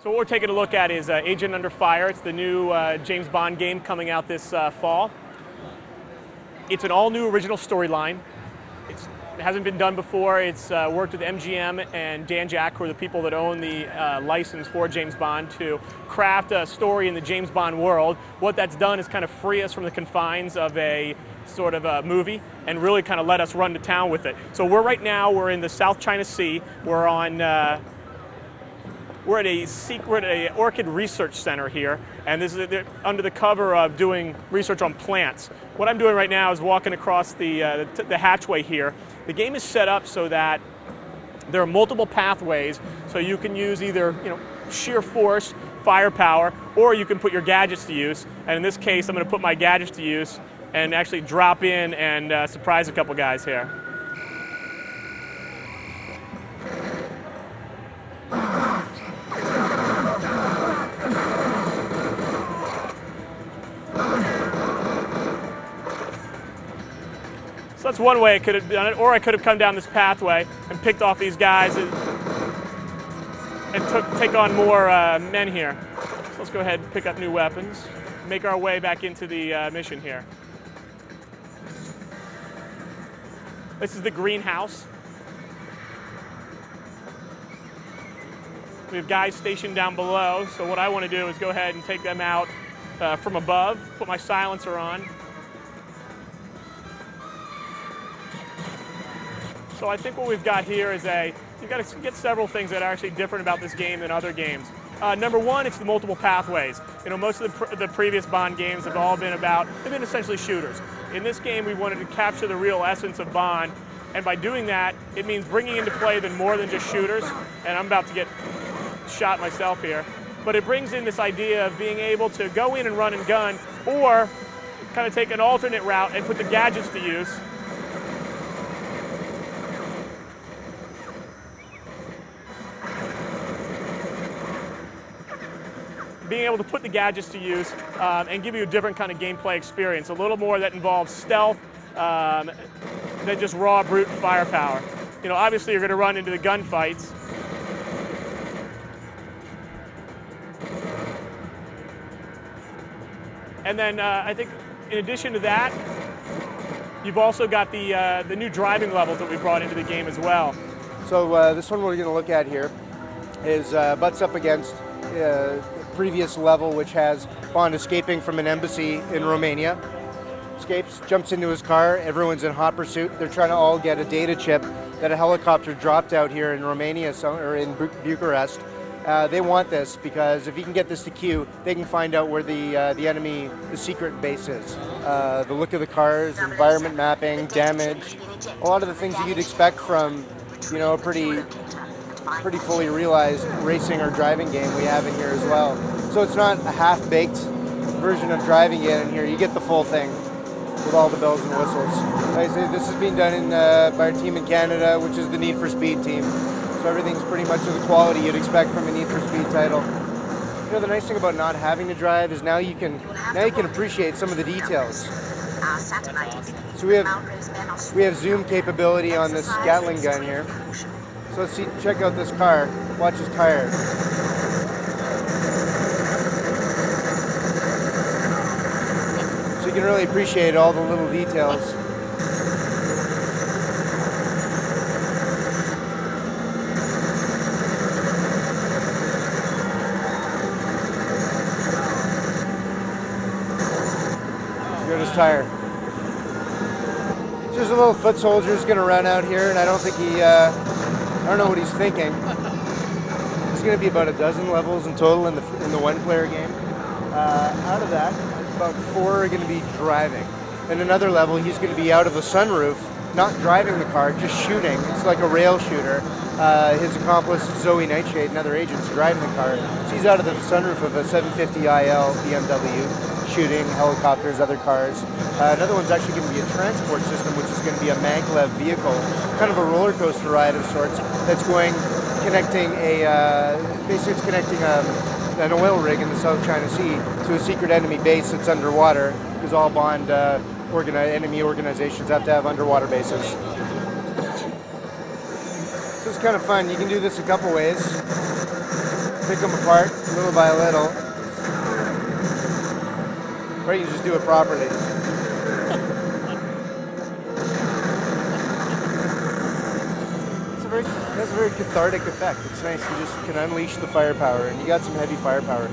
So what we're taking a look at is Agent Under Fire. It's the new James Bond game coming out this fall. It's an all-new original storyline. It hasn't been done before. It's worked with MGM and Dan Jack, who are the people that own the license for James Bond, to craft a story in the James Bond world. What that's done is kind of free us from the confines of a sort of a movie and really kind of let us run to town with it. So we're in the South China Sea. We're on we're at a secret orchid research center here, and this is under the cover of doing research on plants. What I'm doing right now is walking across the hatchway here. The game is set up so that there are multiple pathways, so you can use either sheer force, firepower, or you can put your gadgets to use. And in this case, I'm going to put my gadgets to use and actually drop in and surprise a couple guys here. So that's one way I could have done it, or I could have come down this pathway and picked off these guys and take on more men here. So let's go ahead and pick up new weapons, make our way back into the mission here. This is the greenhouse. We have guys stationed down below, so what I want to do is go ahead and take them out from above, put my silencer on. So I think what we've got here is you've got to get several things that are actually different about this game than other games. Number one, it's the multiple pathways. Most of the previous Bond games have all been they've been essentially shooters. In this game, we wanted to capture the real essence of Bond, and by doing that, it means bringing into play more than just shooters, and I'm about to get shot myself here, but it brings in this idea of being able to go in and run and gun, or kind of take an alternate route and put the gadgets to use. Being able to put the gadgets to use and give you a different kind of gameplay experience, a little more that involves stealth than just raw brute firepower. Obviously you're going to run into the gunfights. And then I think in addition to that, you've also got the new driving levels that we brought into the game as well. So this one we're going to look at here is butts up against previous level, which has Bond escaping from an embassy in Romania. Escapes, jumps into his car, everyone's in hot pursuit. They're trying to all get a data chip that a helicopter dropped out here in Romania, or in Bucharest. They want this because if he can get this to Q, they can find out where the enemy, the secret base is. The look of the cars, environment mapping, damage, a lot of the things that you'd expect from, a pretty fully realized racing or driving game we have in here as well. So it's not a half-baked version of driving it in here. You get the full thing with all the bells and whistles. Like I say, this is being done by our team in Canada, which is the Need for Speed team. So everything's pretty much of the quality you'd expect from a Need for Speed title. The nice thing about not having to drive is now you can appreciate some of the details. So we have zoom capability on this Gatling gun here. So let's check out this car. Watch his tires. So you can really appreciate all the little details. Here's his tire. So there's a little foot soldier who's going to run out here, and I don't think I don't know what he's thinking. It's going to be about a dozen levels in total in the one-player game. Out of that, about 4 are going to be driving. In another level, he's going to be out of the sunroof, not driving the car, just shooting. It's like a rail shooter. His accomplice, Zoe Nightshade, and other agents driving the car. So he's out of the sunroof of a 750IL BMW, shooting helicopters, other cars. Another one's actually going to be a transport system, which is going to be a maglev vehicle, kind of a roller coaster ride of sorts, that's connecting basically it's connecting an oil rig in the South China Sea to a secret enemy base that's underwater, because all Bond enemy organizations have to have underwater bases. So it's kind of fun. You can do this a couple ways. pick them apart little by little. Or you can just do it properly. It has a very cathartic effect. It's nice. You just can unleash the firepower, and you got some heavy firepower.